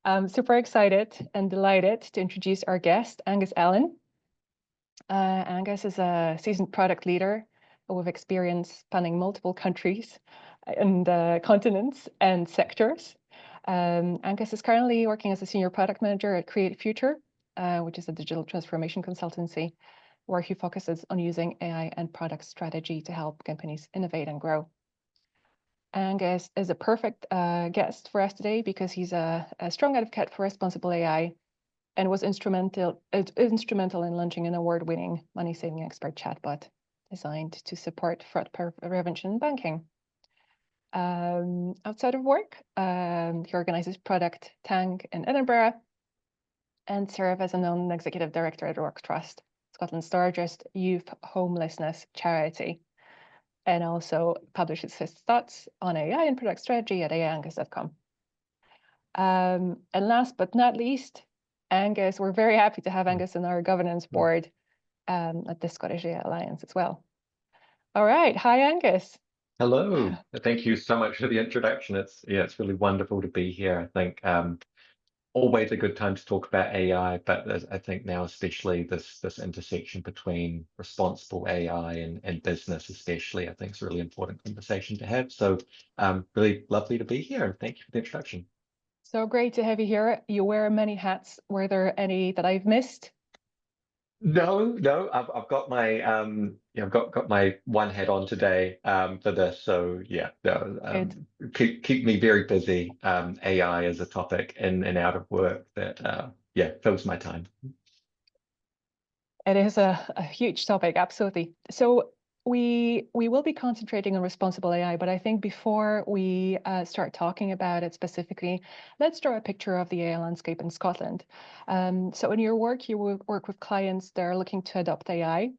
I'm super excited and delighted to introduce our guest, Angus Allan. Angus is a seasoned product leader with experience spanning multiple countries and continents and sectors. Angus is currently working as a senior product manager at CreateFuture, which is a digital transformation consultancy, where he focuses on using AI and product strategy to help companies innovate and grow. Angus is a perfect guest for us today because he's a strong advocate for responsible AI and was instrumental in launching an award-winning money-saving expert chatbot designed to support fraud prevention in banking. Outside of work, he organizes Product Tank in Edinburgh and serves as a non-executive director at Rock Trust, Scotland's largest youth homelessness charity, and also publishes his thoughts on AI and product strategy at aiangus.com. And last but not least, Angus, we're very happy to have Angus on our governance board at the Scottish AI Alliance as well. All right, hi Angus. Hello, thank you so much for the introduction. It's really wonderful to be here. I think always a good time to talk about AI, but I think now especially this intersection between responsible AI and business especially, I think is a really important conversation to have. So really lovely to be here, and thank you for the introduction. So great to have you here. You wear many hats. Were there any that I've missed? No, I've got my I've got my one hat on today for this. So yeah, no, keep me very busy. AI is a topic in and out of work that fills my time. It is a huge topic, absolutely. So we will be concentrating on responsible AI, but I think before we start talking about it specifically, let's draw a picture of the AI landscape in Scotland. So in your work, you will work with clients that are looking to adopt AI,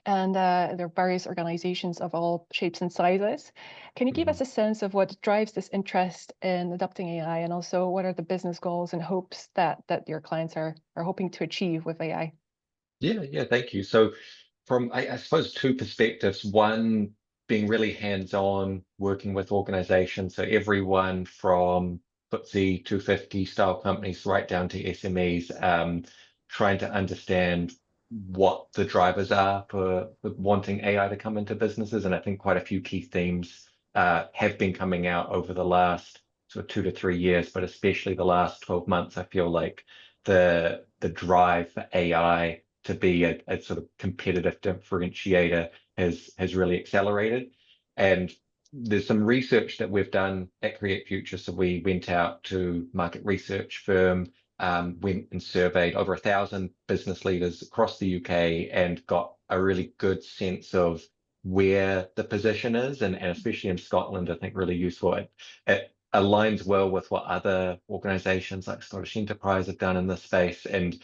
and there are various organizations of all shapes and sizes. Can you give us a sense of what drives this interest in adopting AI, and also what are the business goals and hopes that your clients are hoping to achieve with AI? Yeah, thank you. So from I suppose two perspectives. One being really hands-on, working with organizations. So everyone from FTSE 250 style companies right down to SMEs, trying to understand what the drivers are for wanting AI to come into businesses. And I think quite a few key themes have been coming out over the last sort of 2 to 3 years, but especially the last 12 months. I feel like the drive for AI to be a sort of competitive differentiator has really accelerated. And there's some research that we've done at CreateFuture. So we went out to market research firm, went and surveyed over 1,000 business leaders across the UK and got a really good sense of where the position is, and especially in Scotland, I think really useful. It aligns well with what other organizations like Scottish Enterprise have done in this space. And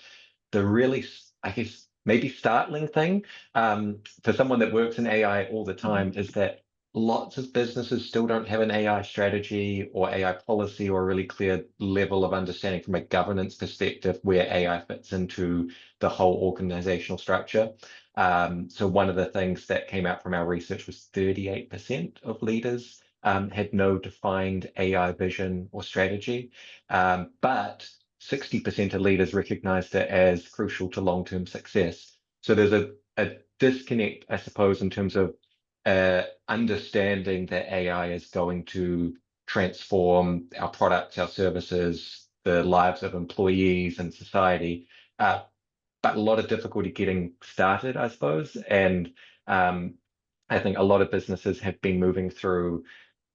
the really, I guess, maybe startling thing for someone that works in AI all the time is that lots of businesses still don't have an AI strategy or AI policy or a really clear level of understanding from a governance perspective where AI fits into the whole organizational structure. So one of the things that came out from our research was 38% of leaders had no defined AI vision or strategy, but 60% of leaders recognized it as crucial to long-term success. So there's a disconnect, I suppose, in terms of understanding that AI is going to transform our products, our services, the lives of employees and society, but a lot of difficulty getting started, I suppose. And I think a lot of businesses have been moving through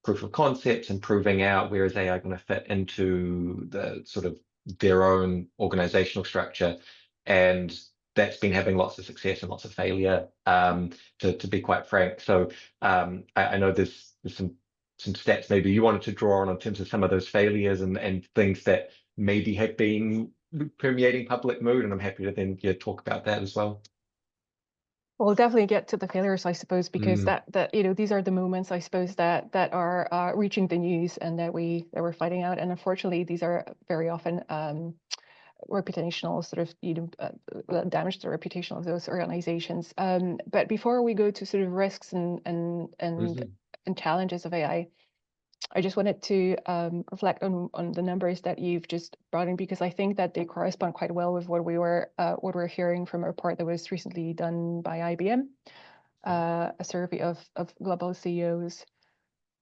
proof of concepts and proving out where is AI going to fit into the sort of their own organizational structure. And that's been having lots of success and lots of failure, to be quite frank. So I know there's some stats maybe you wanted to draw on in terms of some of those failures and things that maybe have been permeating public mood, and I'm happy to then talk about that as well. We'll definitely get to the failures, I suppose, because that these are the moments, I suppose, that are reaching the news and that we're fighting out. And unfortunately, these are very often reputational sort of damage to the reputation of those organizations. But before we go to sort of risks and challenges of AI, I just wanted to reflect on the numbers that you've just brought in, because I think that they correspond quite well with what we're hearing from a report that was recently done by IBM, a survey of global CEOs.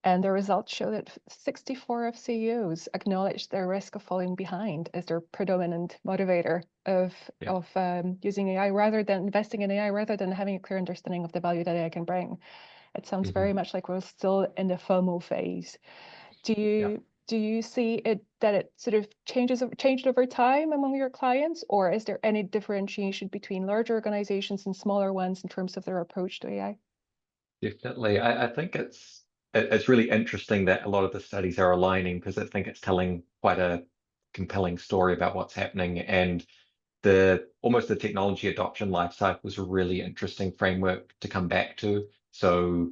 And the results show that 64 of CEOs acknowledge their risk of falling behind as their predominant motivator of using AI rather than investing in AI, rather than having a clear understanding of the value that AI can bring. It sounds very much like we're still in the FOMO phase. Do you see that it sort of changed over time among your clients, or is there any differentiation between larger organizations and smaller ones in terms of their approach to AI? Definitely. I think it's really interesting that a lot of the studies are aligning, because I think it's telling quite a compelling story about what's happening. And almost the technology adoption life cycle is a really interesting framework to come back to. So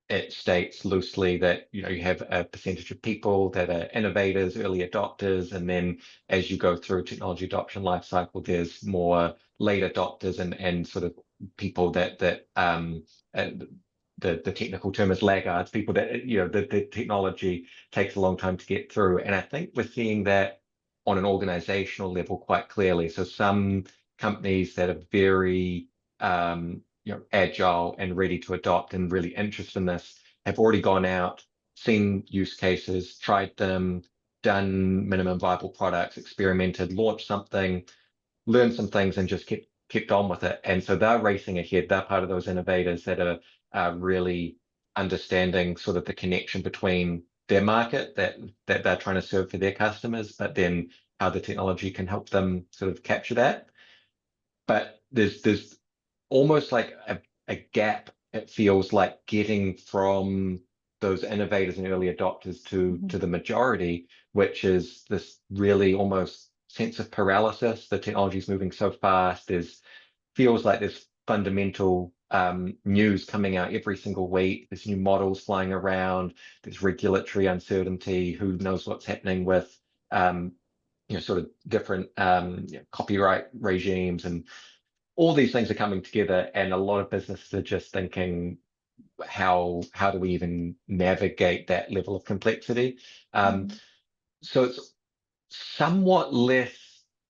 it states loosely that you have a percentage of people that are innovators, early adopters, and then as you go through technology adoption life cycle, there's more late adopters and sort of people that the technical term is laggards, people that the technology takes a long time to get through. And I think we're seeing that on an organizational level quite clearly. So some companies that are very agile and ready to adopt and really interested in this have already gone out, seen use cases, tried them, done minimum viable products, experimented, launched something, learned some things, and just kept on with it. And so they're racing ahead. They're part of those innovators that are really understanding sort of the connection between their market that they're trying to serve for their customers, but then how the technology can help them sort of capture that. But there's almost like a gap, it feels like, getting from those innovators and early adopters to the majority, which is this really almost sense of paralysis. The technology is moving so fast. Feels like there's fundamental news coming out every single week. There's new models flying around. There's regulatory uncertainty. Who knows what's happening with sort of different copyright regimes, and all these things are coming together. And a lot of businesses are just thinking, how do we even navigate that level of complexity? So it's somewhat less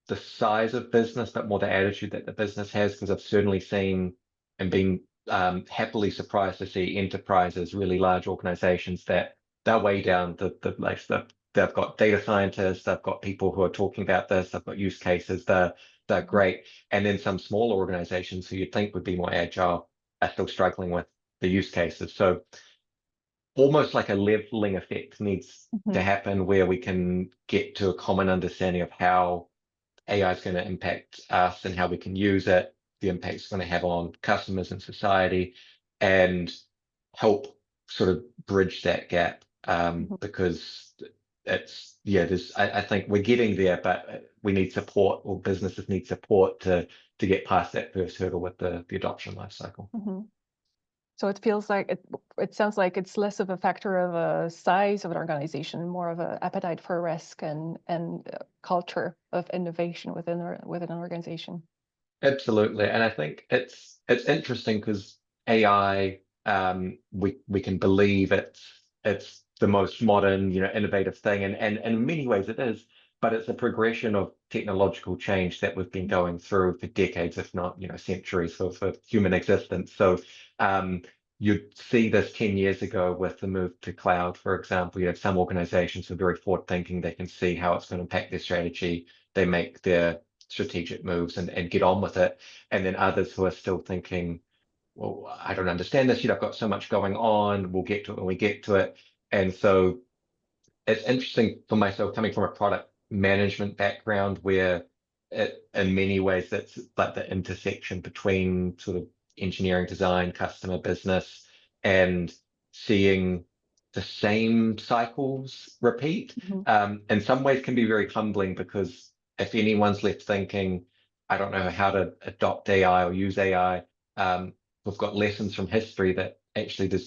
the size of business, but more the attitude that the business has, because I've certainly seen and been happily surprised to see enterprises, really large organizations, that they're way down the list. They've got data scientists, they've got people who are talking about this, they've got use cases, they're great. And then some smaller organizations who you'd think would be more agile are still struggling with the use cases. So almost like a leveling effect needs to happen, where we can get to a common understanding of how AI is going to impact us and how we can use it, the impact it's going to have on customers and society, and help sort of bridge that gap. Because I think we're getting there, but we need support, or businesses need support to get past that first hurdle with the adoption life cycle. So it feels like it sounds like it's less of a factor of a size of an organization, more of an appetite for risk and culture of innovation within an organization. Absolutely. And I think it's interesting because AI, we can believe it's the most modern, innovative thing, and in many ways it is, but it's a progression of technological change that we've been going through for decades, if not, centuries for human existence. So you'd see this 10 years ago with the move to cloud, for example. You have some organizations who are very forward thinking, they can see how it's going to impact their strategy, they make their strategic moves and get on with it. And then others who are still thinking, well, I don't understand this yet, I've got so much going on, we'll get to it when we get to it. And so it's interesting for myself, coming from a product management background, where in many ways that's like the intersection between sort of engineering, design, customer, business, and seeing the same cycles repeat. In some ways can be very humbling, because if anyone's left thinking, I don't know how to adopt AI or use AI, we've got lessons from history that actually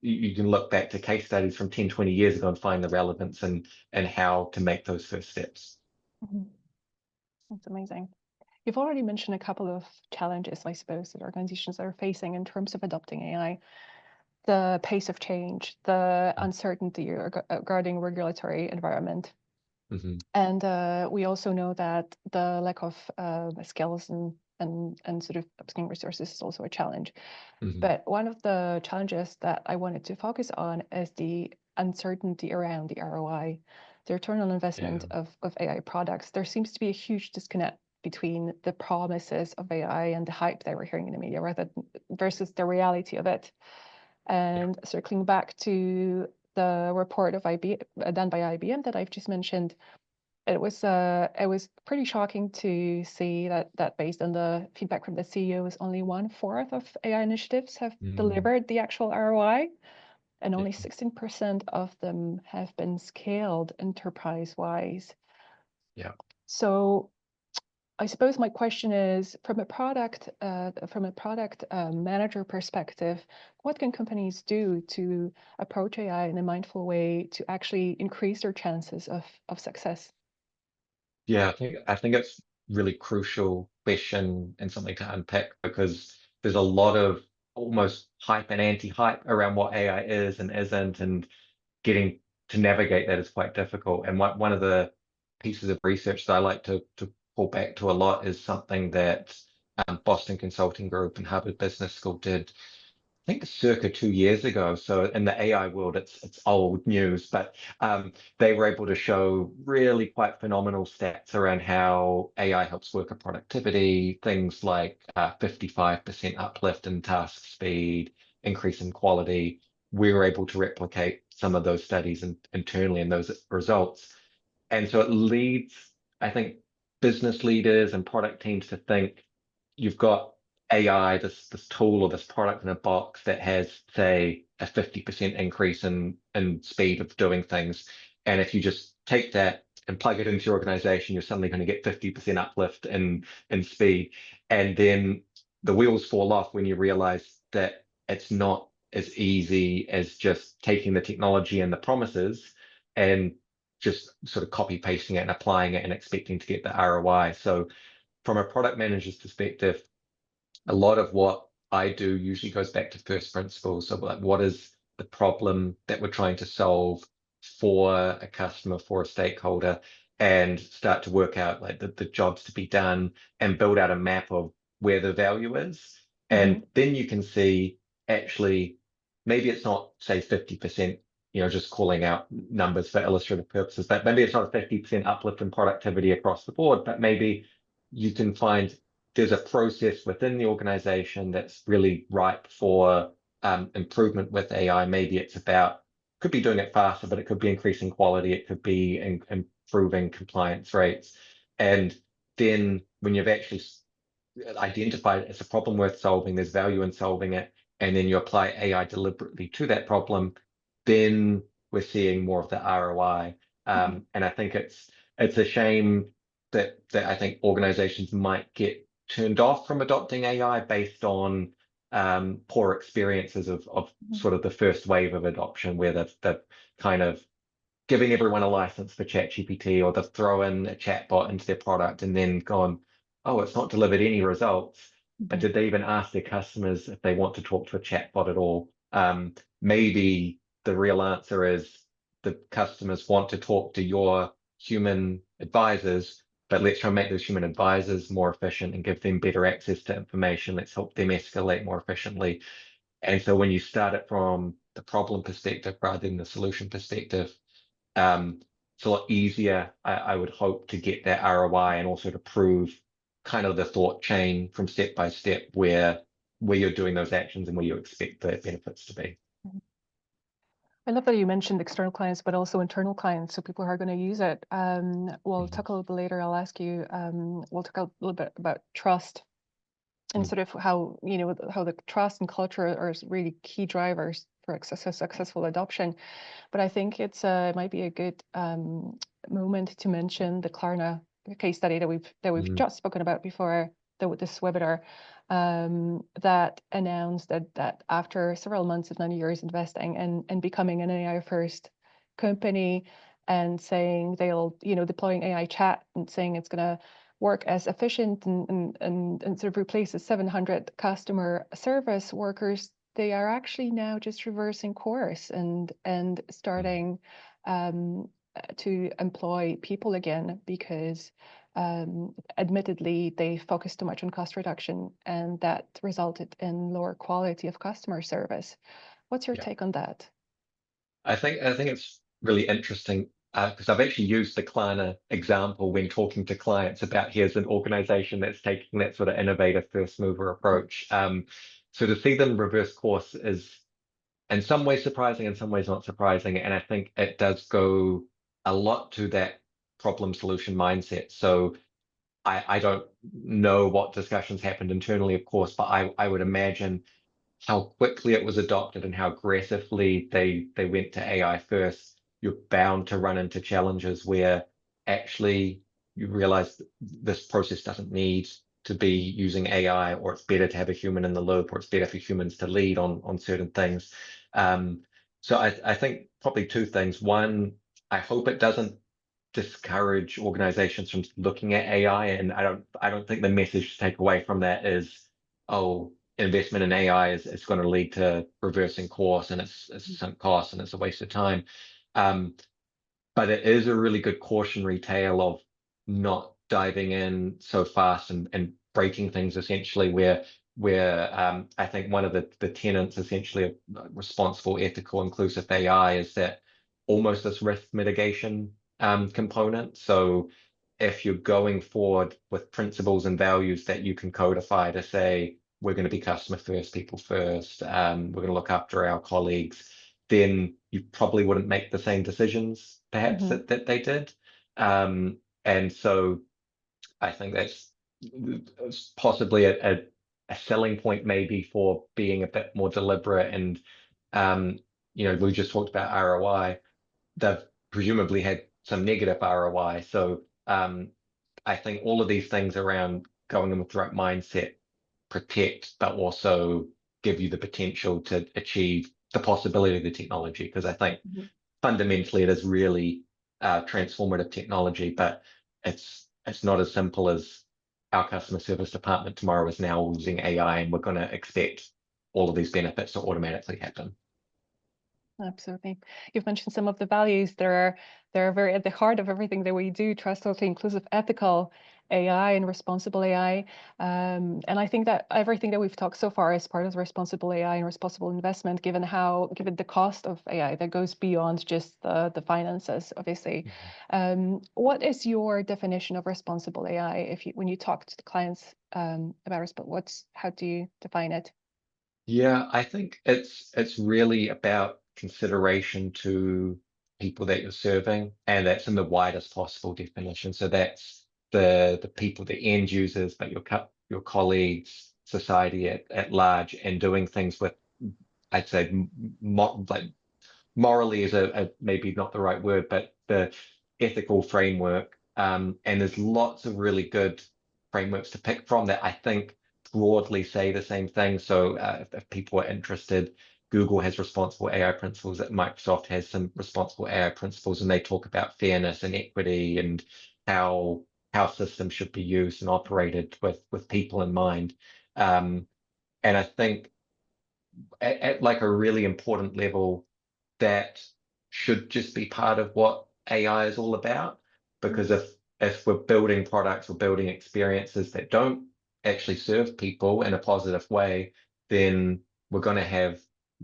you can look back to case studies from 10, 20 years ago and find the relevance and how to make those first steps. That's amazing. You've already mentioned a couple of challenges, I suppose, that organizations are facing in terms of adopting AI. the pace of change, the uncertainty regarding regulatory environment. Mm-hmm. And we also know that the lack of skills and sort of upskilling resources is also a challenge. Mm-hmm. But one of the challenges that I wanted to focus on is the uncertainty around the ROI, the return on investment of AI products. There seems to be a huge disconnect between the promises of AI and the hype that we're hearing in the media versus the reality of it. And circling back to the report of done by IBM that I've just mentioned, it was pretty shocking to see that based on the feedback from the CEOs, only 1/4 of AI initiatives have delivered the actual ROI, and only 16% of them have been scaled enterprise-wise. Yeah. So I suppose my question is, from a product manager perspective, what can companies do to approach AI in a mindful way to actually increase their chances of success? Yeah, I think it's really crucial question and something to unpack, because there's a lot of almost hype and anti-hype around what AI is and isn't, and getting to navigate that is quite difficult. And one of the pieces of research that I like to pull back to a lot is something that Boston Consulting Group and Harvard Business School did, I think circa 2 years ago. So in the AI world, it's old news, but they were able to show really quite phenomenal stats around how AI helps worker productivity, things like 55% uplift in task speed, increase in quality. We were able to replicate some of those studies internally and those results. And so it leads, I think, business leaders and product teams to think you've got AI, this tool or this product in a box that has, say, a 50% increase in speed of doing things. And if you just take that and plug it into your organization, you're suddenly going to get 50% uplift in speed. And then the wheels fall off when you realize that it's not as easy as just taking the technology and the promises and just sort of copy pasting it and applying it and expecting to get the ROI. So from a product manager's perspective, a lot of what I do usually goes back to first principles. So like, what is the problem that we're trying to solve for a customer, for a stakeholder, and start to work out like the jobs to be done and build out a map of where the value is. And then you can see, actually, maybe it's not, say, 50%, just calling out numbers for illustrative purposes, but maybe it's not a 50% uplift in productivity across the board, but maybe you can find there's a process within the organization that's really ripe for improvement with AI. Maybe it's could be doing it faster, but it could be increasing quality. It could be improving compliance rates. And then when you've actually identified it's a problem worth solving, there's value in solving it, and then you apply AI deliberately to that problem, then we're seeing more of the ROI. And I think it's a shame that I think organizations might get turned off from adopting AI based on poor experiences of sort of the first wave of adoption, where they've kind of giving everyone a license for ChatGPT, or they've thrown a chatbot into their product and then gone, oh, it's not delivered any results. But did they even ask their customers if they want to talk to a chatbot at all? Maybe the real answer is the customers want to talk to your human advisors, but let's try and make those human advisors more efficient and give them better access to information. Let's help them escalate more efficiently. And so when you start it from the problem perspective rather than the solution perspective, it's a lot easier, I would hope, to get that ROI, and also to prove kind of the thought chain from step by step where you're doing those actions and where you expect the benefits to be. I love that you mentioned external clients, but also internal clients, so people who are going to use it. We'll talk a little bit later. I'll ask you, we'll talk a little bit about trust and sort of how the trust and culture are really key drivers for successful adoption. But I think it might be a good moment to mention the Klarna case study that we've just spoken about before this webinar, that announced that after several months, if not years, investing and becoming an AI first company, and saying they'll deploying AI chat and saying it's going to work as efficient and sort of replaces 700 customer service workers, they are actually now just reversing course and starting to employ people again, because admittedly they focused too much on cost reduction, and that resulted in lower quality of customer service. What's your Yeah. take on that? I think it's really interesting because I've actually used the Klarna example when talking to clients about here's an organization that's taking that sort of innovative first mover approach. So to see them reverse course is in some ways surprising, in some ways not surprising, and I think it does go a lot to that problem solution mindset. So I don't know what discussions happened internally, of course, but I would imagine how quickly it was adopted and how aggressively they went to AI first, you're bound to run into challenges where actually you realize this process doesn't need to be using AI, or it's better to have a human in the loop, or it's better for humans to lead on certain things. Um, so I think probably two things. One, I hope it doesn't discourage organizations from looking at AI, and I don't think the message to take away from that is, oh, investment in AI is going to lead to reversing course and it's sunk cost and it's a waste of time. Um, but it is a really good cautionary tale of not diving in so fast and breaking things essentially where I think one of the tenets essentially of responsible, ethical, inclusive AI is that almost this risk mitigation component. So if you're going forward with principles and values that you can codify to say, we're going to be customer first, people first, we're going to look after our colleagues, then you probably wouldn't make the same decisions perhaps that they did. And so I think that's possibly a selling point maybe for being a bit more deliberate. And we just talked about ROI. They've presumably had some negative ROI. So I think all of these things around going in with the right mindset protect, but also give you the potential to achieve the possibility of the technology. Because I think fundamentally it is really transformative technology, but it's not as simple as our customer service department tomorrow is now using AI and we're going to expect all of these benefits to automatically happen. Absolutely. You've mentioned some of the values that are very at the heart of everything that we do: trustworthy, inclusive, ethical AI and responsible AI. And I think that everything that we've talked so far is part of the responsible AI and responsible investment, given the cost of AI that goes beyond just the finances, obviously. What is your definition of responsible AI? When you talk to the clients about how do you define it? Yeah, I think it's really about consideration to people that you're serving, and that's in the widest possible definition. So that's the people, the end users, but your colleagues, society at large, and doing things with, I'd say, like morally is a maybe not the right word, but the ethical framework. And there's lots of really good frameworks to pick from that I think broadly say the same thing. So if people are interested, Google has responsible AI principles, that Microsoft has some responsible AI principles, and they talk about fairness and equity and how systems should be used and operated with people in mind. And I think at like a really important level, that should just be part of what AI is all about. Because if we're building products or building experiences that don't actually serve people in a positive way, then we're going to have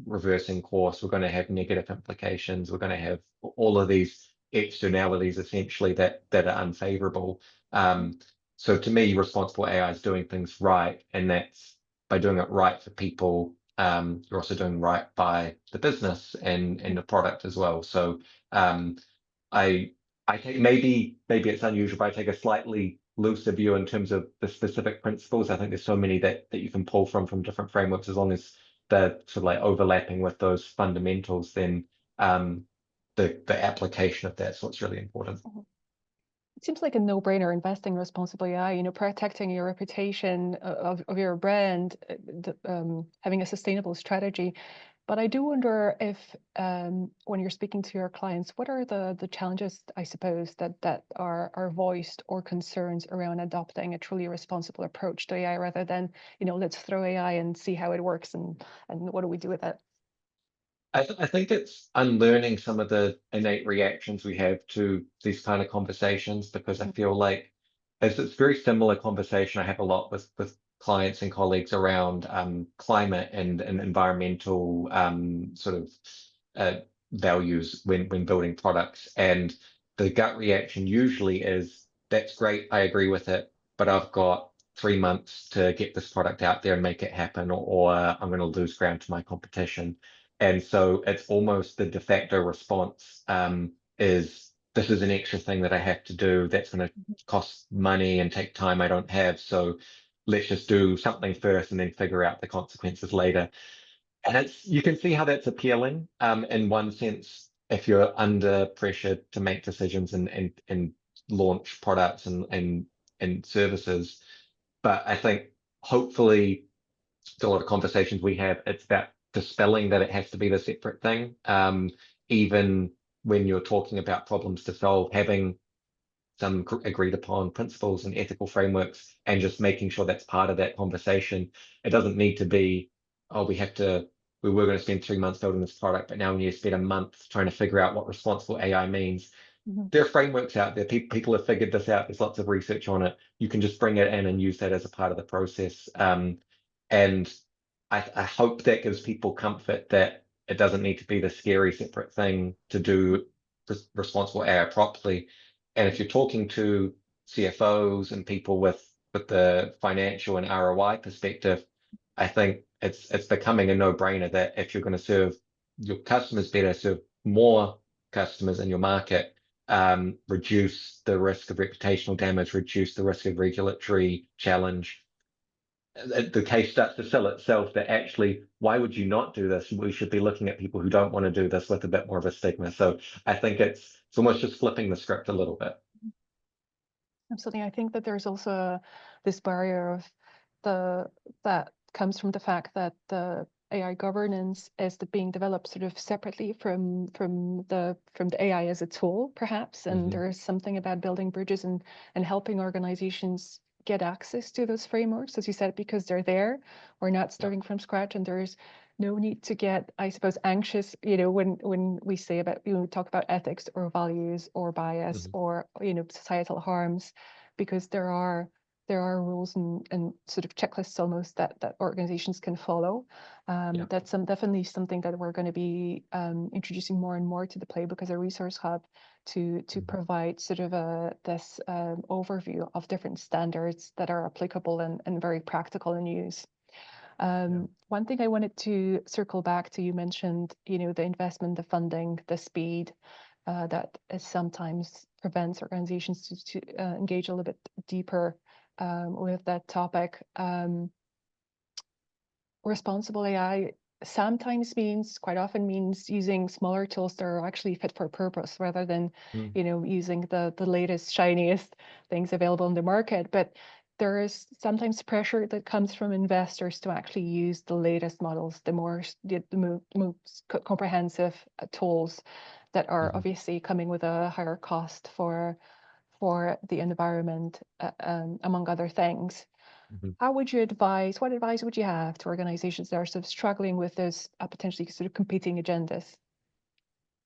reversing course, we're going to have negative implications, we're going to have all of these externalities essentially that are unfavorable. So to me, responsible AI is doing things right, and that's by doing it right for people, you're also doing right by the business and the product as well. So I I take maybe it's unusual, but I take a slightly looser view in terms of the specific principles. I think there's so many that you can pull from different frameworks, as long as they're sort of like overlapping with those fundamentals, then the application of that's what's really important. It seems like a no-brainer investing responsibly AI, protecting your reputation of your brand, having a sustainable strategy. But I do wonder if when you're speaking to your clients, what are the challenges, I suppose, that are voiced or concerns around adopting a truly responsible approach to AI rather than, let's throw AI and see how it works and what do we do with it? I think it's unlearning some of the innate reactions we have to these kind of conversations, because I Mhm, feel like it's very similar conversation I have a lot with clients and colleagues around climate and environmental sort of uh, values when building products. And the gut reaction usually is, that's great, I agree with it, but I've got 3 months to get this product out there and make it happen, or I'm going to lose ground to my competition. And so it's almost the de facto response, is, this is an extra thing that I have to do that's going to mhm, cost money and take time I don't have. So let's just do something first and then figure out the consequences later. And you can see how that's appealing, in one sense, if you're under pressure to make decisions and launch products and services. But I think hopefully a lot of conversations we have, it's about dispelling that it has to be the separate thing. Even when you're talking about problems to solve, having some agreed upon principles and ethical frameworks, and just making sure that's part of that conversation. It doesn't need to be, oh, we were going to spend 3 months building this product, but now we need to spend a month trying to figure out what responsible AI means. mhm. There are frameworks out there. People have figured this out. There's lots of research on it. You can just bring it in and use that as a part of the process. And I hope that gives people comfort that it doesn't need to be the scary separate thing to do responsible AI properly. And if you're talking to CFOs and people with the financial and ROI perspective, I think it's becoming a no-brainer that if you're going to serve your customers better, serve more customers in your market, reduce the risk of reputational damage, reduce the risk of regulatory challenge. The case starts to sell itself that actually, why would you not do this? We should be looking at people who don't want to do this with a bit more of a stigma. So I think it's almost just flipping the script a little bit. Absolutely. I think that there's also this barrier of the that comes from the fact that the AI governance is being developed sort of separately from the AI as a tool, perhaps. And Hmm. there is something about building bridges and helping organizations get access to those frameworks, as you said, because they're there. We're not Yeah. starting from scratch, and there's no need to get, I suppose, anxious, when we say about, we talk about ethics or values or bias Hmm. or, societal harms, because there are rules and sort of checklists almost that organizations can follow. Yeah. That's definitely something that we're going to be introducing more and more to the playbook as a resource hub to Hmm. provide sort of this overview of different standards that are applicable and very practical in use. Yeah. One thing I wanted to circle back to, you mentioned, the investment, the funding, the speed, that is sometimes prevents organizations to engage a little bit deeper with that topic. Responsible AI sometimes quite often means using smaller tools that are actually fit for purpose rather than, Mm. using the latest, shiniest things available in the market. But there is sometimes pressure that comes from investors to actually use the latest models, the most comprehensive tools that are Hmm. obviously coming with a higher cost for the environment, among other things. Hmm. What advice would you have to organizations that are sort of struggling with those potentially sort of competing agendas?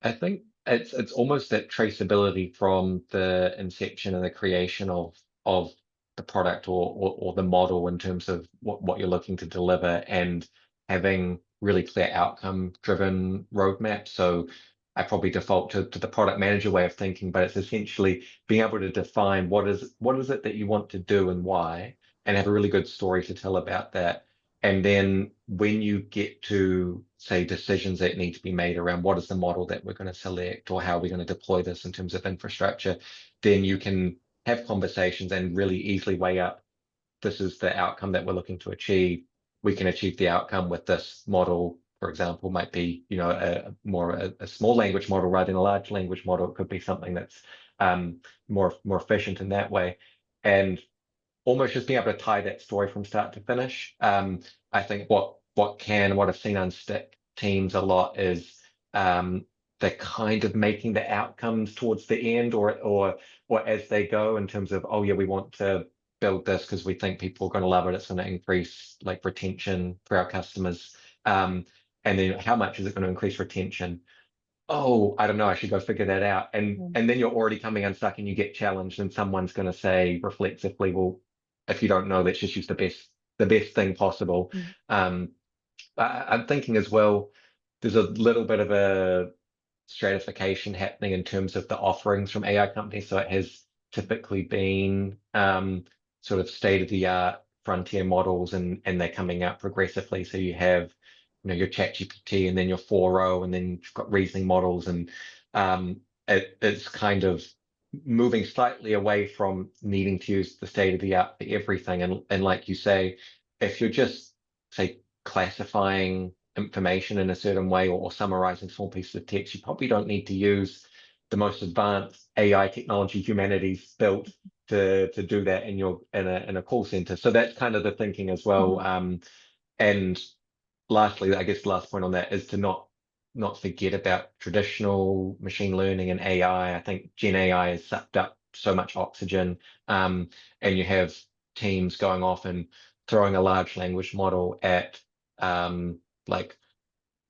I think it's almost that traceability from the inception and the creation of the product or the model in terms of what you're looking to deliver, and having really clear outcome driven roadmap. So I probably default to the product manager way of thinking, but it's essentially being able to define what is it that you want to do and why, and have a really good story to tell about that. And then when you get to, say, decisions that need to be made around what is the model that we're going to select or how we're going to deploy this in terms of infrastructure, then you can have conversations and really easily weigh up, this is the outcome that we're looking to achieve. We can achieve the outcome with this model, for example, might be, a small language model rather than a large language model. It could be something that's more efficient in that way. And almost just being able to tie that story from start to finish. I think what I've seen unstick teams a lot is they're kind of making the outcomes towards the end or as they go in terms of, oh yeah, we want to build this because we think people are going to love it. It's going to increase like retention for our customers. And then how much is it going to increase retention? Oh, I don't know, I should go figure that out. And then you're already coming unstuck and you get challenged and someone's going to say reflexively, well, if you don't know, let's just use the best thing possible. Mm. I'm thinking as well, there's a little bit of a stratification happening in terms of the offerings from AI companies. So it has typically been sort of state-of-the-art frontier models and they're coming out progressively. So you have, your ChatGPT and then your 4.0 and then you've got reasoning models and it's kind of moving slightly away from needing to use the state-of-the-art for everything. And like you say, if you're just, say, classifying information in a certain way or summarizing small pieces of text, you probably don't need to use the most advanced AI technology humanity's built to do that in a call center. So that's kind of the thinking as well. And lastly, I guess the last point on that is to not forget about traditional machine learning and AI. I think Gen AI has sucked up so much oxygen, and you have teams going off and throwing a large language model at like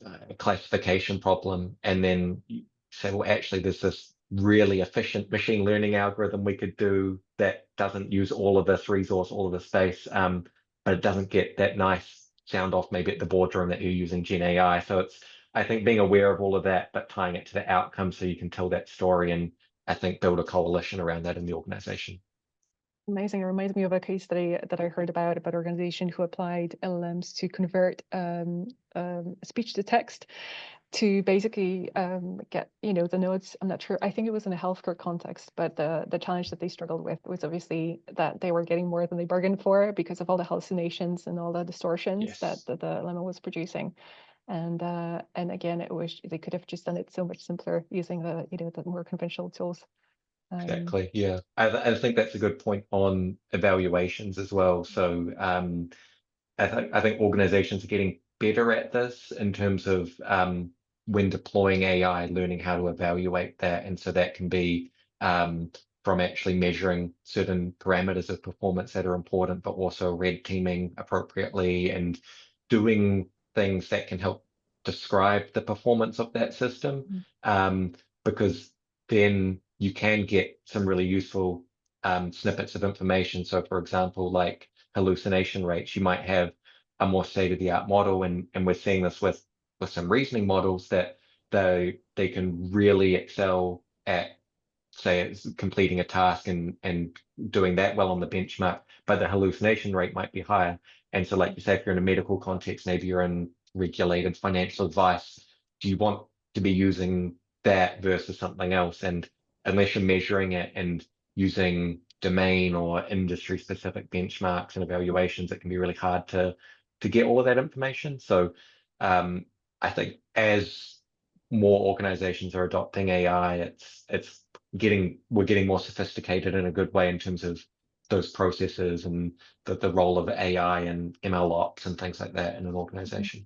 a classification problem, and then you say, well, actually, there's this really efficient machine learning algorithm we could do that doesn't use all of this resource, all of this space, but it doesn't get that nice sound off maybe at the boardroom that you're using Gen AI. So it's, I think, being aware of all of that, but tying it to the outcome so you can tell that story and I think build a coalition around that in the organization. Amazing. It reminds me of a case study that I heard about an organization who applied LLMs to convert speech to text to basically get, the notes. I'm not sure. I think it was in a healthcare context, but the challenge that they struggled with was obviously that they were getting more than they bargained for because of all the hallucinations and all the distortions that Yes. the lemma was producing. And again, they could have just done it so much simpler using the more conventional tools. Exactly. Yeah. I think that's a good point on evaluations as well. So I think organizations are getting better at this in terms of when deploying AI, learning how to evaluate that. And so that can be from actually measuring certain parameters of performance that are important, but also red teaming appropriately and doing things that can help describe the performance of that system. Because then you can get some really useful snippets of information. So for example, like hallucination rates, you might have a more state-of-the-art model, and we're seeing this with some reasoning models that they can really excel at, say, it's completing a task and doing that well on the benchmark, but the hallucination rate might be higher. And so, like you say, if you're in a medical context, maybe you're in regulated financial advice, do you want to be using that versus something else? And unless you're measuring it and using domain or industry specific benchmarks and evaluations, it can be really hard to get all of that information. So I think as more organizations are adopting AI, we're getting more sophisticated in a good way in terms of those processes and the role of AI and ML ops and things like that in an organization.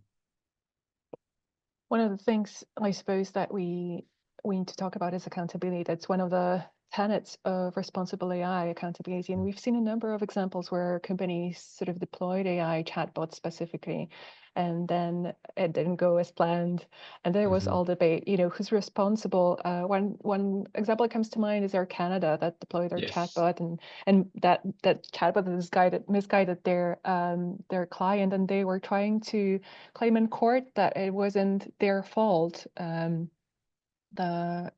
One of the things I suppose that we need to talk about is accountability. That's one of the tenets of responsible AI, accountability. And we've seen a number of examples where companies sort of deployed AI chatbots specifically, and then it didn't go as planned. And there was all debate, who's responsible. One example that comes to mind is Air Canada that deployed their Yes. chatbot, and that chatbot misguided their client, and they were trying to claim in court that it wasn't their fault. That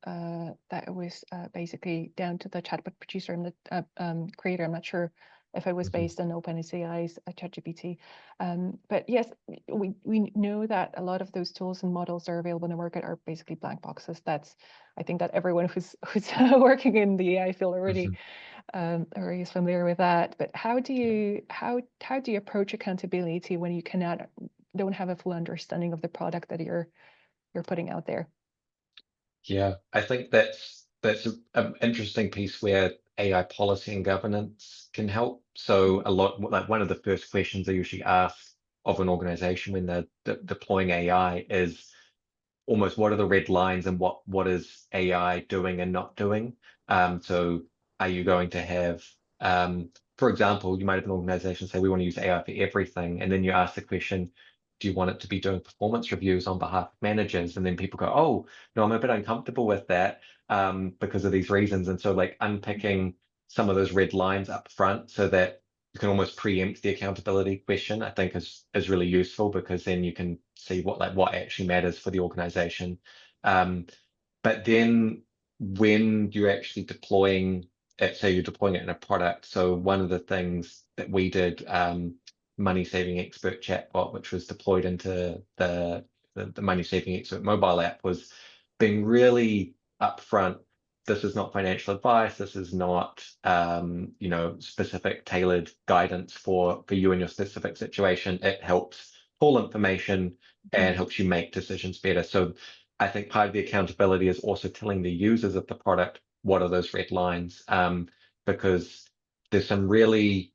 it was basically down to the chatbot producer and the creator. I'm not sure if it was based on OpenAI's ChatGPT. But yes, we know that a lot of those tools and models that are available in the market are basically black boxes. I think that everyone who's working in the AI field already is familiar with that. But how do you approach accountability when you don't have a full understanding of the product that you're putting out there? Yeah, I think that's an interesting piece where AI policy and governance can help. So a lot, like one of the first questions I usually ask of an organization when they're deploying AI is almost what are the red lines and what is AI doing and not doing. So are you going to have, for example, you might have an organization say we want to use AI for everything, and then you ask the question, do you want it to be doing performance reviews on behalf of managers? And then people go, oh, no, I'm a bit uncomfortable with that because of these reasons. And so like unpicking some of those red lines up front so that you can almost preempt the accountability question, I think is really useful, because then you can see what actually matters for the organization. But then when you're actually deploying it, say you're deploying it in a product. So one of the things that we did, money saving expert chatbot, which was deployed into the money saving expert mobile app, was being really upfront. This is not financial advice. This is not, specific tailored guidance for you and your specific situation. It helps pull information and helps you make decisions better. So I think part of the accountability is also telling the users of the product what are those red lines, because there's some really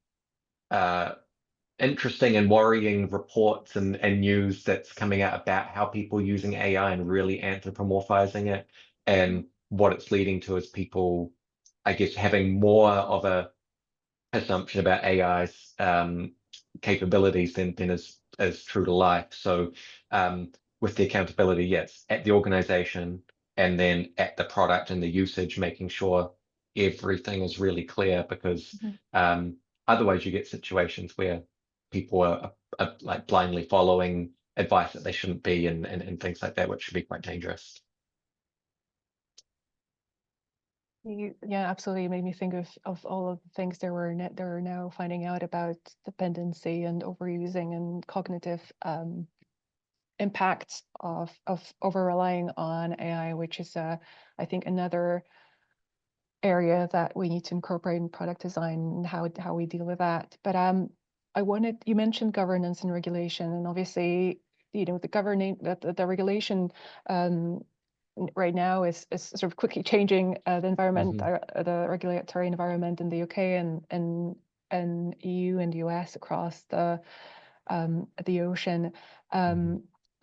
interesting and worrying reports and news that's coming out about how people using AI and really anthropomorphizing it, and what it's leading to is people, I guess, having more of a assumption about AI's capabilities than is true to life. So with the accountability, yes, at the organization and then at the product and the usage, making sure everything is really clear, because otherwise you get situations where people are like blindly following advice that they shouldn't be, and things like that, which should be quite dangerous. Yeah, absolutely. It made me think of all of the things they're now finding out about dependency and overusing and cognitive impacts of over relying on AI, which is I think another area that we need to incorporate in product design and how we deal with that. But you mentioned governance and regulation, and obviously, the regulation right now is sort of quickly changing the environment, the regulatory environment in the UK and EU and US across the ocean.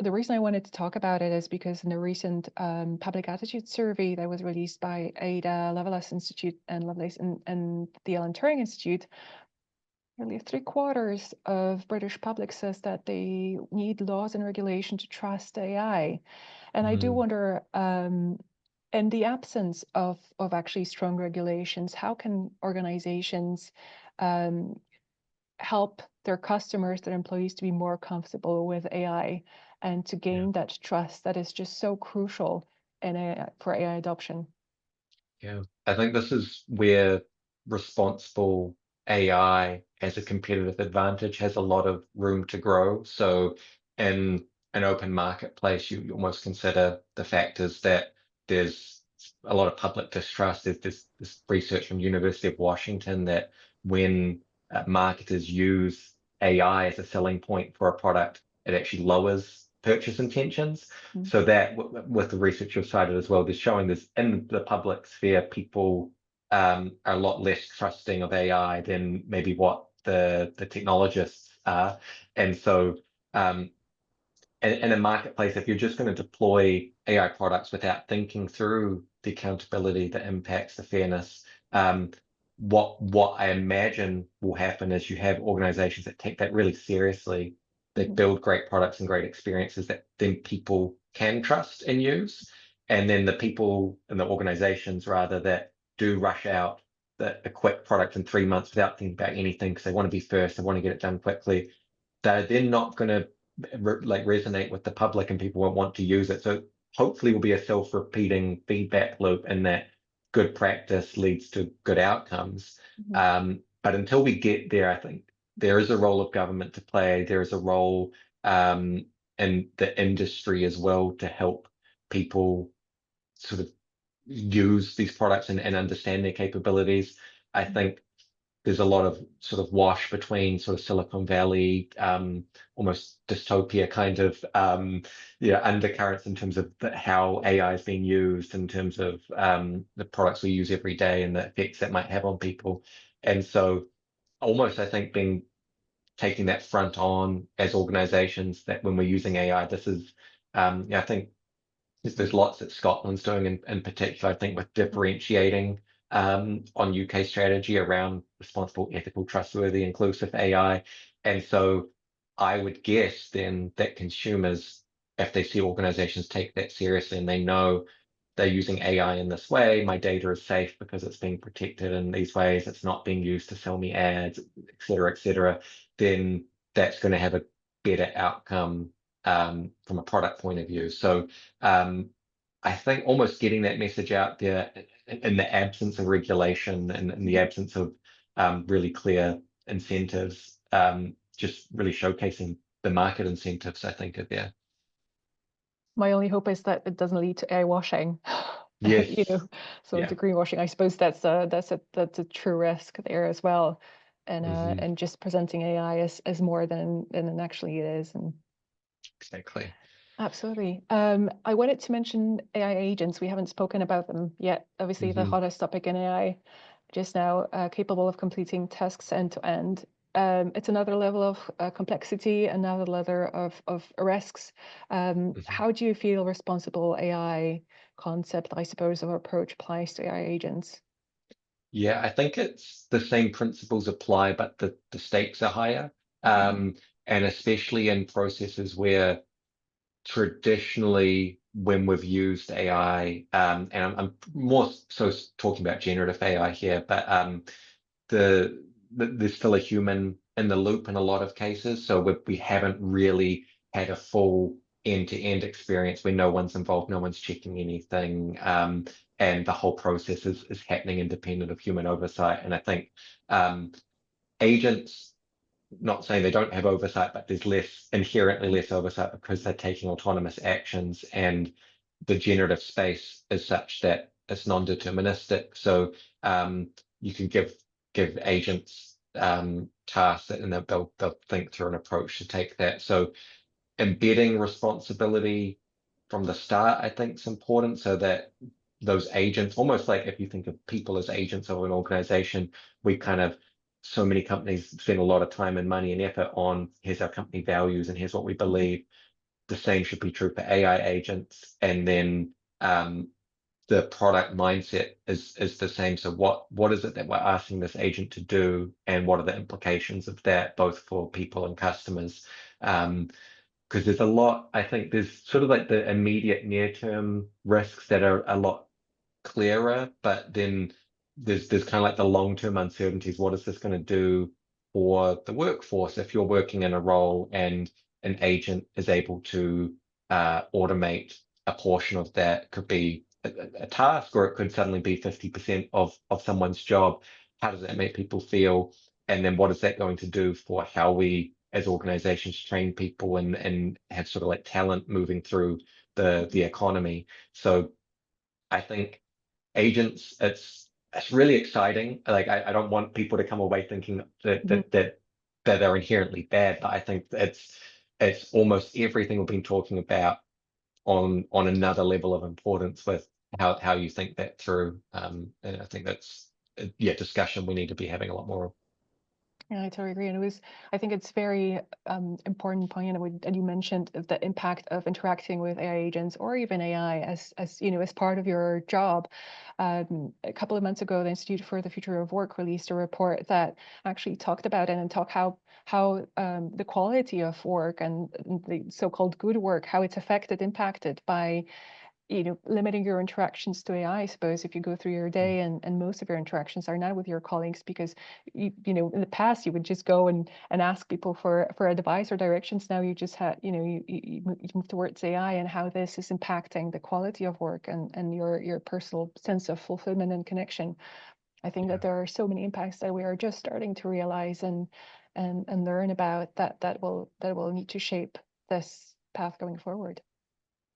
The reason I wanted to talk about it is because in the recent public attitude survey that was released by Ada Lovelace Institute and Lovelace and the Alan Turing Institute, nearly 3/4 of British public says that they need laws and regulation to trust AI. And I do wonder, in the absence of actually strong regulations, how can organizations help their customers, their employees, to be more comfortable with AI and to gain that trust that is just so crucial for AI adoption? Yeah, I think this is where responsible AI as a competitive advantage has a lot of room to grow. So in an open marketplace, you almost consider the factors that there's a lot of public distrust. There's this research from University of Washington that when marketers use AI as a selling point for a product, it actually lowers purchase intentions. So that with the research you've cited as well, there's showing this in the public sphere, people are a lot less trusting of AI than maybe what the technologists are. And so in a marketplace, if you're just going to deploy AI products without thinking through the accountability, the impacts, the fairness, what I imagine will happen is you have organizations that take that really seriously. They build great products and great experiences that then people can trust and use. And then the people and the organizations, rather, that do rush out a quick product in 3 months without thinking about anything because they want to be first, they want to get it done quickly, they're then not going to resonate with the public, and people won't want to use it. So hopefully will be a self-repeating feedback loop, and that good practice leads to good outcomes. But until we get there, I think there is a role of government to play. There is a role in the industry as well to help people sort of use these products and understand their capabilities. I think there's a lot of sort of wash between sort of Silicon Valley, almost dystopia kind of undercurrents in terms of how AI is being used, in terms of the products we use every day and the effects that might have on people. And so almost I think being taking that front on as organizations that when we're using AI, this is, I think there's lots that Scotland's doing in particular, I think, with differentiating on UK strategy around responsible, ethical, trustworthy, inclusive AI. And so I would guess then that consumers, if they see organizations take that seriously and they know they're using AI in this way, my data is safe because it's being protected in these ways, it's not being used to sell me ads, et cetera, then that's going to have a better outcome from a product point of view. So I think almost getting that message out there in the absence of regulation and in the absence of really clear incentives, just really showcasing the market incentives, I think, are there. My only hope is that it doesn't lead to AI washing, you Yes. know, so Yeah. into greenwashing. I suppose that's a true risk there as well, Hmm. and just presenting AI as more than it actually is. And Exactly. absolutely. I wanted to mention AI agents. We haven't spoken about them yet. Obviously, the Hmm. hottest topic in AI just now, capable of completing tasks end to end. It's another level of complexity, another level of risks. Hmm. How do you feel responsible AI concept, I suppose, or approach applies to AI agents? Yeah, I think it's the same principles apply, but the stakes are higher. Mhm. And especially in processes where traditionally when we've used AI, and I'm more so talking about generative AI here, but there's still a human in the loop in a lot of cases. So we haven't really had a full end-to-end experience where no one's involved, no one's checking anything, and the whole process is happening independent of human oversight. And I think agents, not saying they don't have oversight, but there's inherently less oversight because they're taking autonomous actions, and the generative space is such that it's non-deterministic. So you can give agents tasks and they'll think through an approach to take that. So embedding responsibility from the start, I think, is important so that those agents, almost like if you think of people as agents of an organization, we kind of, so many companies spend a lot of time and money and effort on here's our company values and here's what we believe. The same should be true for AI agents. And then the product mindset is the same. So what is it that we're asking this agent to do, and what are the implications of that, both for people and customers? Because there's a lot, I think there's sort of like the immediate near-term risks that are a lot clearer, but then there's kind of like the long-term uncertainties. What is this going to do for the workforce if you're working in a role and an agent is able to automate a portion of that? Could be a task, or it could suddenly be 50% of someone's job. How does that make people feel? And then what is that going to do for how we as organizations train people and have sort of like talent moving through the economy? So I think agents, it's really exciting. Like I don't want people to come away thinking that they're inherently bad, but I think it's almost everything we've been talking about on another level of importance with how you think that through. And I think that's discussion we need to be having a lot more of. Yeah, I totally agree. And I think it's very important point, and you mentioned the impact of interacting with AI agents or even AI as as part of your job. A couple of months ago, the Institute for the Future of Work released a report that actually talked about it and talked how the quality of work and the so-called good work, how it's affected, impacted by limiting your interactions to AI. I suppose if you go through your day and most of your interactions are not with your colleagues because in the past you would just go and ask people for advice or directions. Now you just had you move towards AI and how this is impacting the quality of work and your personal sense of fulfillment and connection. I think that Yeah. there are so many impacts that we are just starting to realize and learn about that will need to shape this path going forward.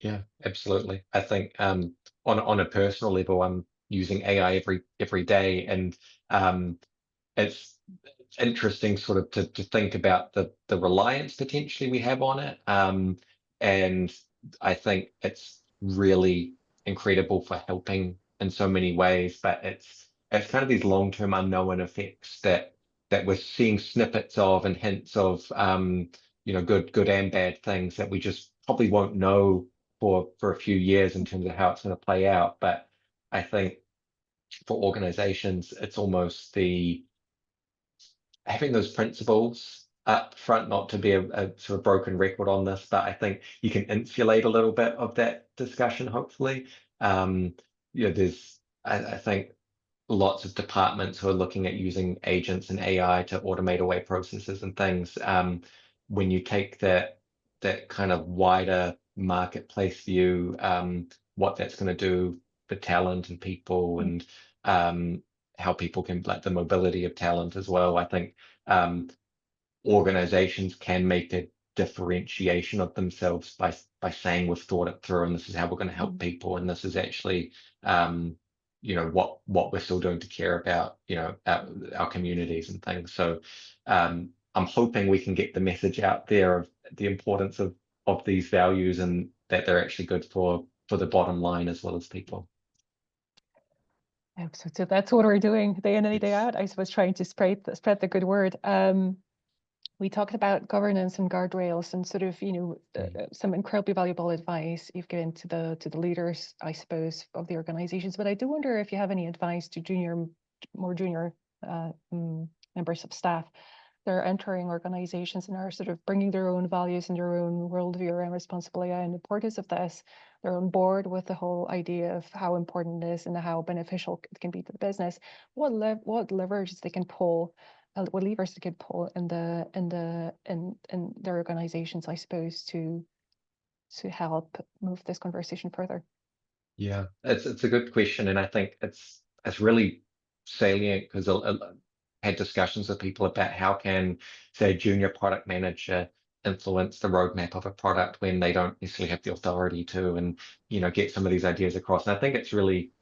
Yeah, absolutely. I think on a personal level, I'm using AI every day, and um, it's interesting sort of to think about the reliance potentially we have on it. And I think it's really incredible for helping in so many ways, but it's kind of these long-term unknown effects that that we're seeing snippets of and hints of, good and bad things that we just probably won't know for a few years in terms of how it's going to play out. But I think for organizations, it's almost having those principles up front, not to be a sort of broken record on this, but I think you can insulate a little bit of that discussion, hopefully. I think lots of departments who are looking at using agents and AI to automate away processes and things. When you take that kind of wider marketplace view, what that's going to do for talent and people, and how people can, like the mobility of talent as well. I think organizations can make a differentiation of themselves by saying we've thought it through, and this is how we're going to help people, and this is actually what we're still doing to care about our communities and things. So I'm hoping we can get the message out there of the importance of these values, and that they're actually good for the bottom line as well as people. So that's what we're doing day in and day Yes. out, I suppose, trying to spread the good word. We talked about governance and guardrails, and sort of some incredibly valuable advice you've given to the leaders, I suppose, of the organizations. But I do wonder if you have any advice to more junior members of staff that are entering organizations and are sort of bringing their own values and their own worldview around responsible AI and the importance of this. They're on board with the whole idea of how important it is and how beneficial it can be to the business. What levers they can pull, what levers they can pull in their organizations, I suppose, to help move this conversation further. Yeah, it's a good question, and I think it's really salient because I had discussions with people about how can, say, a junior product manager influence the roadmap of a product when they don't necessarily have the authority to, and get some of these ideas across. And I think it's really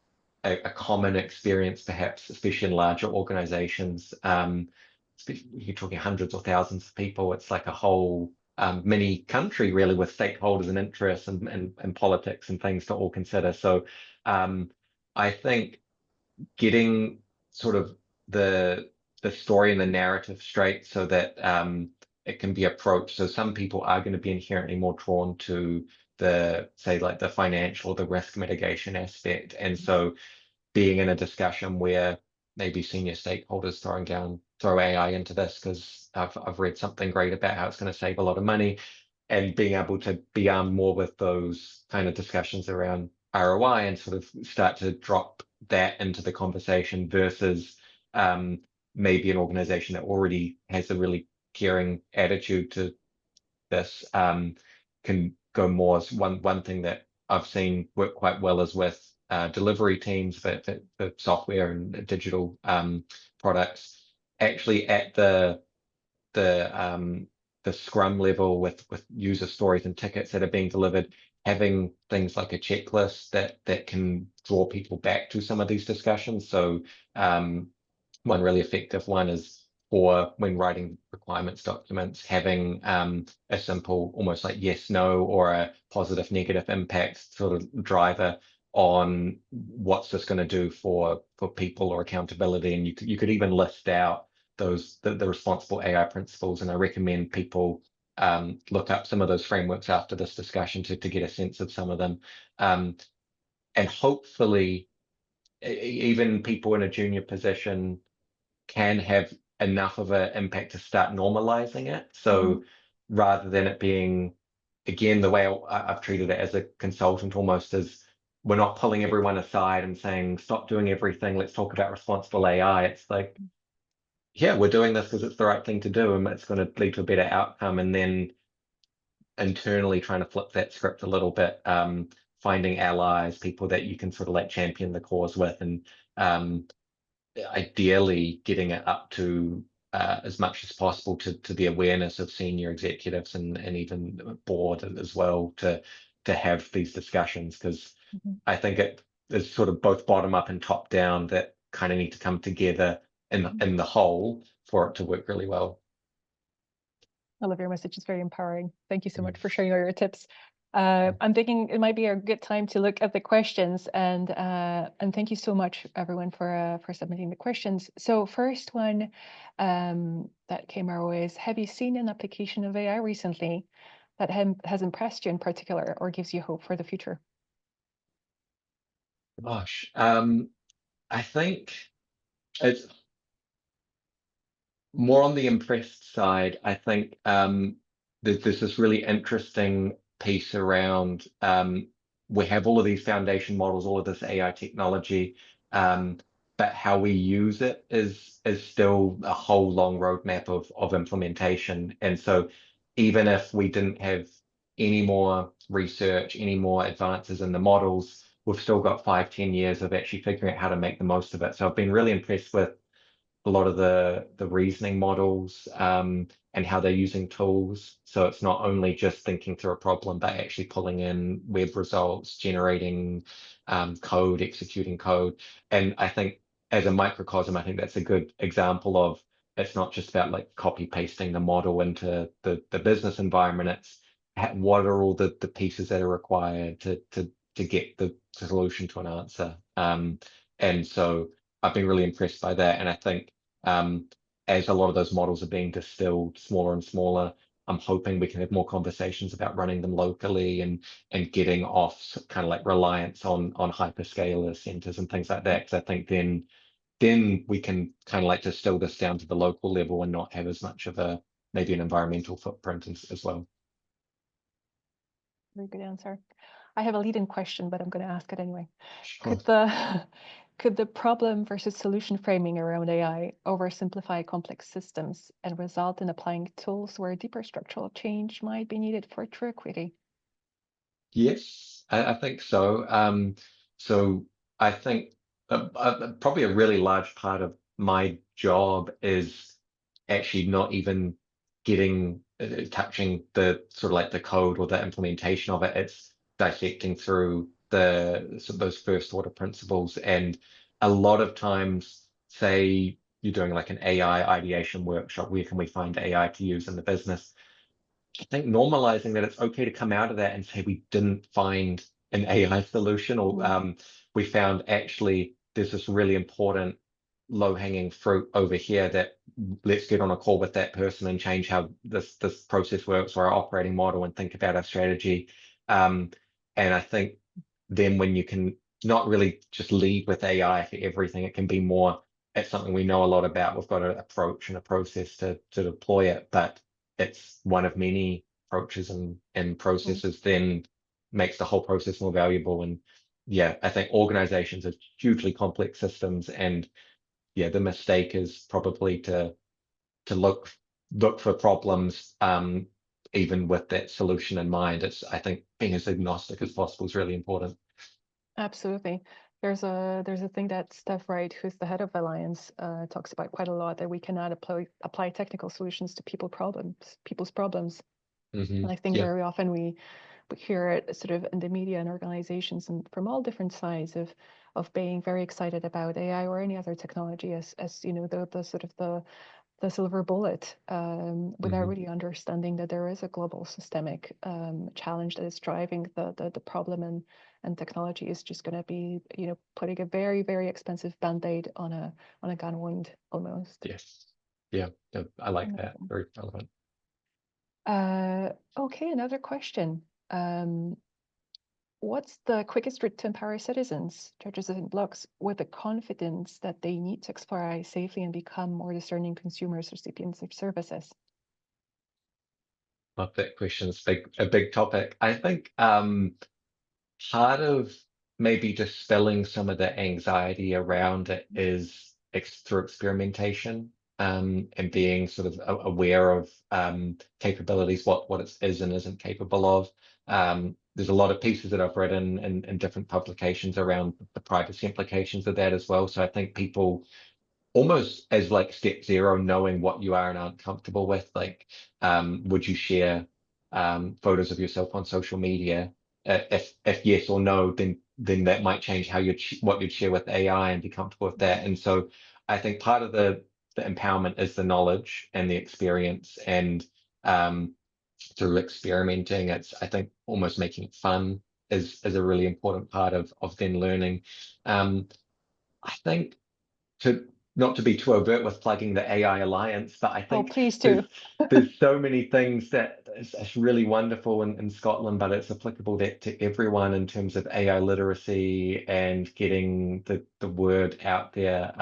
a common experience, perhaps, especially in larger organizations. You're talking hundreds or thousands of people. It's like a whole mini country, really, with stakeholders and interests and politics and things to all consider. So I think getting sort of the story and the narrative straight, so that it can be approached. So some people are going to be inherently more drawn to the financial, the risk mitigation aspect, and so being in a discussion where maybe senior stakeholders throw AI into this because I've read something great about how it's going to save a lot of money, and being able to be armed more with those kind of discussions around ROI and sort of start to drop that into the conversation versus maybe an organization that already has a really caring attitude to this can go more. One thing that I've seen work quite well is with delivery teams for software and digital products, actually at the Scrum level with user stories and tickets that are being delivered, having things like a checklist that can draw people back to some of these discussions. So one really effective one is for when writing requirements documents, having a simple, almost like yes, no, or a positive, negative impact sort of driver on what's this going to do for people or accountability. And you could even list out the responsible AI principles. And I recommend people look up some of those frameworks after this discussion to get a sense of some of them. And hopefully, even people in a junior position can have enough of an impact to start normalizing it. So rather than it being, again, the way I've treated it as a consultant almost is, we're not pulling everyone aside and saying, stop doing everything, let's talk about responsible AI. It's like, yeah, we're doing this because it's the right thing to do and it's going to lead to a better outcome. And then internally trying to flip that script a little bit, finding allies, people that you can sort of like champion the cause with, and ideally getting it up to as much as possible to the awareness of senior executives and even board as well to have these discussions, because I think it is sort of both bottom up and top down that kind of need to come together in the whole for it to work really well. I love your message. It's very empowering. Thank you so much for sharing all your tips. I'm thinking it might be a good time to look at the questions, and thank you so much everyone for submitting the questions. So first one that came our way is: have you seen an application of AI recently that has impressed you in particular, or gives you hope for the future? Gosh, I think it's more on the impressed side. I think there's this really interesting piece around we have all of these foundation models, all of this AI technology, but how we use it is still a whole long roadmap of implementation. And so even if we didn't have any more research, any more advances in the models, we've still got 5, 10 years of actually figuring out how to make the most of it. So I've been really impressed with a lot of the reasoning models and how they're using tools. So it's not only just thinking through a problem, but actually pulling in web results, generating code, executing code. And I think as a microcosm, I think that's a good example of it's not just about like copy pasting the model into the business environment. It's what are all the pieces that are required to get the solution to an answer. And so I've been really impressed by that. And I think as a lot of those models are being distilled smaller and smaller, I'm hoping we can have more conversations about running them locally and getting off kind of like reliance on hyperscaler centers and things like that. Because I think then we can kind of like distill this down to the local level and not have as much of a maybe an environmental footprint as well. Very good answer. I have a lead-in question, but I'm going to ask it anyway. Sure. Could the could the problem versus solution framing around AI oversimplify complex systems and result in applying tools where deeper structural change might be needed for true equity? Yes, I think so. So I think probably a really large part of my job is actually not even getting touching the sort of like the code or the implementation of it. It's dissecting through those first order principles. And a lot of times, say you're doing like an AI ideation workshop, where can we find AI to use in the business? I think normalizing that it's okay to come out of that and say we didn't find an AI solution, or we found actually there's this really important low-hanging fruit over here that let's get on a call with that person and change how this process works or our operating model and think about our strategy. And I think then when you can not really just lead with AI for everything, it can be more, it's something we know a lot about. We've got an approach and a process to deploy it, but it's one of many approaches and processes, then makes the whole process more valuable. And yeah, I think organizations are hugely complex systems, and yeah, the mistake is probably to look for problems even with that solution in mind. It's, I think, being as agnostic as possible is really important. Absolutely. There's a thing that Steph Wright, who's the head of Alliance, talks about quite a lot, that we cannot apply technical solutions to people's problems. And I think Yeah. very often we hear it sort of in the media and organizations and from all different sides of being very excited about AI or any other technology as you know the sort of the silver bullet, without really understanding that there is a global systemic challenge that is driving the problem, and technology is just going to be, you know, putting a very, very expensive band-aid on a gun wound almost. Yes. Yeah. I like that. Very relevant. Okay, another question. What's the quickest route to empower citizens, judges and blocks, with the confidence that they need to explore AI safely and become more discerning consumers, recipients of services? Love that question. It's a big topic. I think part of maybe dispelling some of the anxiety around it is through experimentation, and being sort of aware of capabilities, what it is and isn't capable of. There's a lot of pieces that I've read in different publications around the privacy implications of that as well. So I think people almost as like step zero, knowing what you are and aren't comfortable with. Like, would you share photos of yourself on social media? If yes or no, then that might change how what you'd share with AI and be comfortable with that. And so I think part of the empowerment is the knowledge and the experience, and through experimenting. It's, I think, almost making it fun is a really important part of then learning. I think, to not to be too overt with plugging the AI Alliance, but I Oh, think please do. there's so many things that it's really wonderful in Scotland, but it's applicable to everyone in terms of AI literacy and getting the word out there.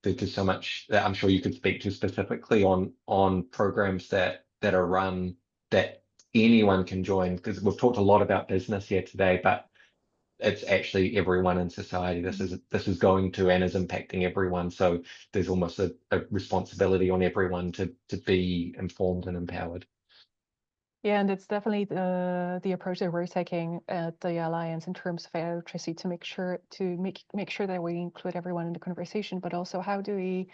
There's so much that I'm sure you could speak to specifically on programs that are run that anyone can join, because we've talked a lot about business here today, but it's actually everyone in society. This is going to and is impacting everyone. So there's almost a responsibility on everyone to be informed and empowered. Yeah, and it's definitely the approach that we're taking at the Alliance in terms of AI literacy to make sure that we include everyone in the conversation, but also how do we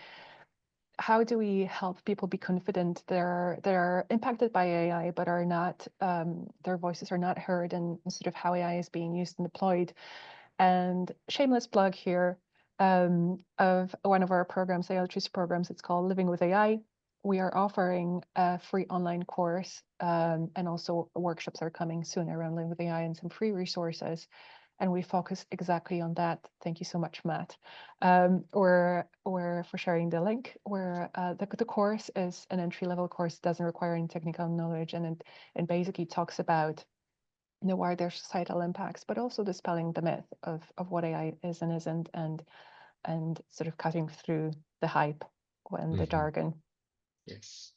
help people be confident that are impacted by AI but are not their voices are not heard in sort of how AI is being used and deployed. And shameless plug here of one of our programs, AI literacy programs. It's called Living with AI. We are offering a free online course, and also workshops are coming soon around Living with AI and some free resources. And we focus exactly on that. Thank you so much, Matt, or for sharing the link. Where the course is an entry-level course, doesn't require any technical knowledge, and it basically talks about why there's societal impacts, but also dispelling the myth of what AI is and isn't, and sort of cutting through the hype and the jargon. Yes.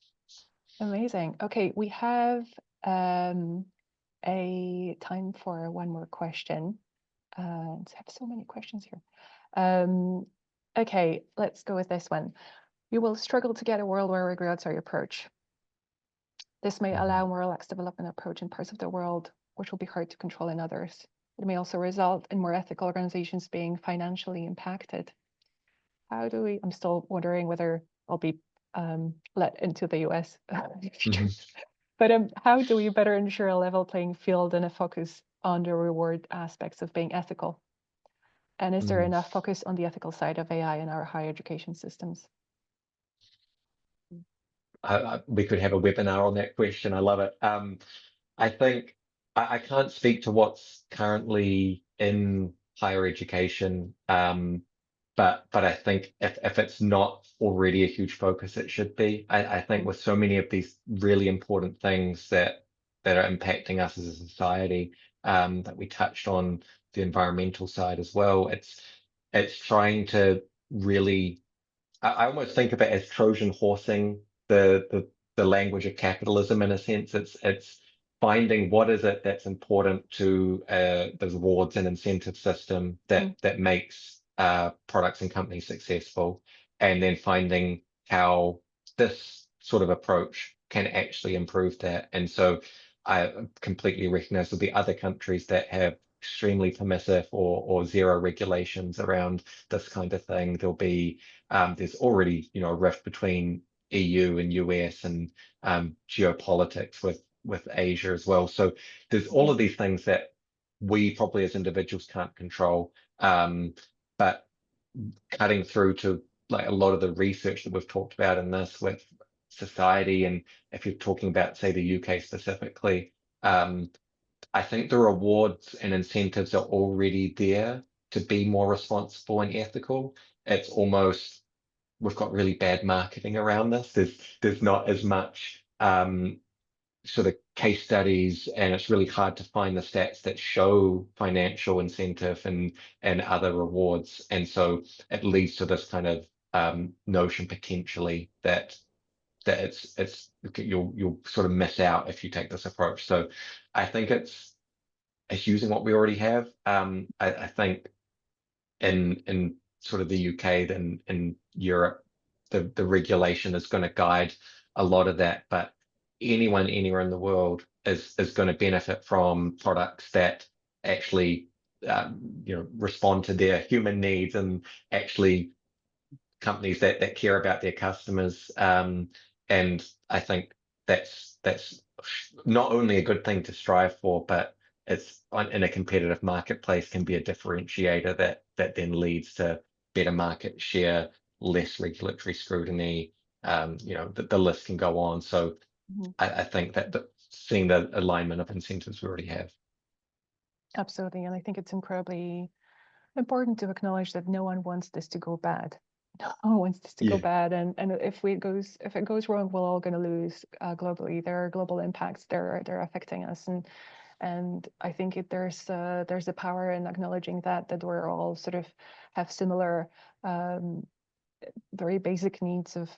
Amazing. Okay, we have a time for one more question. I have so many questions here. Okay, let's go with this one. You will struggle to get a world where regulatory approach. This may allow more relaxed development approach in parts of the world, which will be hard to control in others. It may also result in more ethical organizations being financially impacted. I'm still wondering whether I'll be let into the US in the future. But how do we better ensure a level playing field and a focus on the reward aspects of being ethical? And is there enough focus on the ethical side of AI in our higher education systems? We could have a webinar on that question. I love it. I think I can't speak to what's currently in higher education, but I think if it's not already a huge focus, it should be. I think with so many of these really important things that are impacting us as a society, that we touched on the environmental side as well. It's trying to really. I almost think of it as Trojan horsing the language of capitalism in a sense. It's finding what is it that's important to the rewards and incentive system that makes products and companies successful, and then finding how this sort of approach can actually improve that. And so I completely recognize there'll be other countries that have extremely permissive or zero regulations around this kind of thing. There'll be there's already, a rift between EU and US, and geopolitics with Asia as well. So there's all of these things that we probably as individuals can't control, but cutting through to like a lot of the research that we've talked about in this with society, and if you're talking about, say, the UK specifically, I think the rewards and incentives are already there to be more responsible and ethical. It's almost we've got really bad marketing around this. There's not as much sort of case studies, and it's really hard to find the stats that show financial incentive and other rewards. And so it leads to this kind of notion potentially that it's you'll sort of miss out if you take this approach. So I think it's using what we already have. I think in sort of the UK than in Europe, the regulation is going to guide a lot of that. But anyone anywhere in the world is going to benefit from products that actually respond to their human needs, and actually companies that care about their customers. And I think that's not only a good thing to strive for, but it's in a competitive marketplace can be a differentiator that then leads to better market share, less regulatory scrutiny. The list can go on. So I think that just seeing the alignment of incentives we already have. Absolutely. And I think it's incredibly important to acknowledge that no one wants this to go bad. No one wants this to go Yeah. bad. And if it goes wrong, we're all going to lose globally. There are global impacts. They're affecting us. And I think there's a power in acknowledging that we're all sort of have similar very basic needs of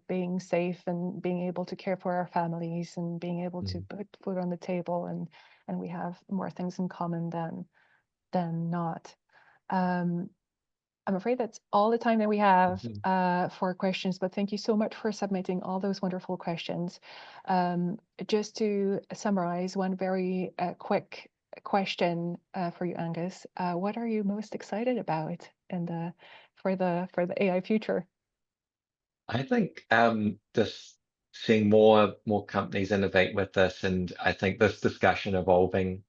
being safe and being able to care for our families and being able to put food on the table, and we have more things in common than not. I'm afraid that's all the time that we have for questions, but thank you so much for submitting all those wonderful questions. Just to summarize, one very quick question for you, Angus. What are you most excited about for the AI future? I think just seeing more companies innovate with this, and I think this discussion evolving.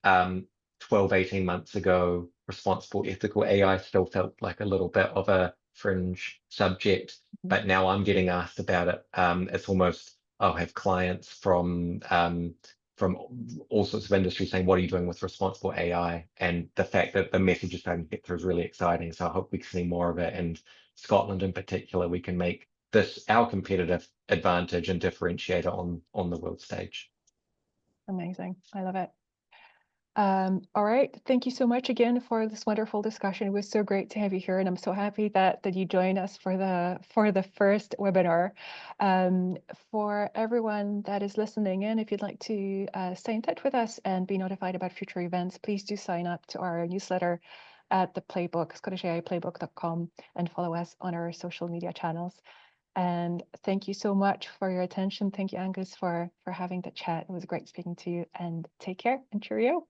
12, 18 months ago, responsible ethical AI still felt like a little bit of a fringe subject, but now I'm getting asked about it. It's almost, I'll have clients from all sorts of industries saying, what are you doing with responsible AI? And the fact that the message is starting to get through is really exciting. So I hope we can see more of it. And Scotland in particular, we can make this our competitive advantage and differentiator on the world stage. Amazing. I love it. All right. Thank you so much again for this wonderful discussion. It was so great to have you here, and I'm so happy that you joined us for the first webinar. For everyone that is listening in, if you'd like to stay in touch with us and be notified about future events, please do sign up to our newsletter at the Playbook, ScottishAIPlaybook.com, and follow us on our social media channels. And thank you so much for your attention. Thank you, Angus, for having the chat. It was great speaking to you, and take care and cheerio.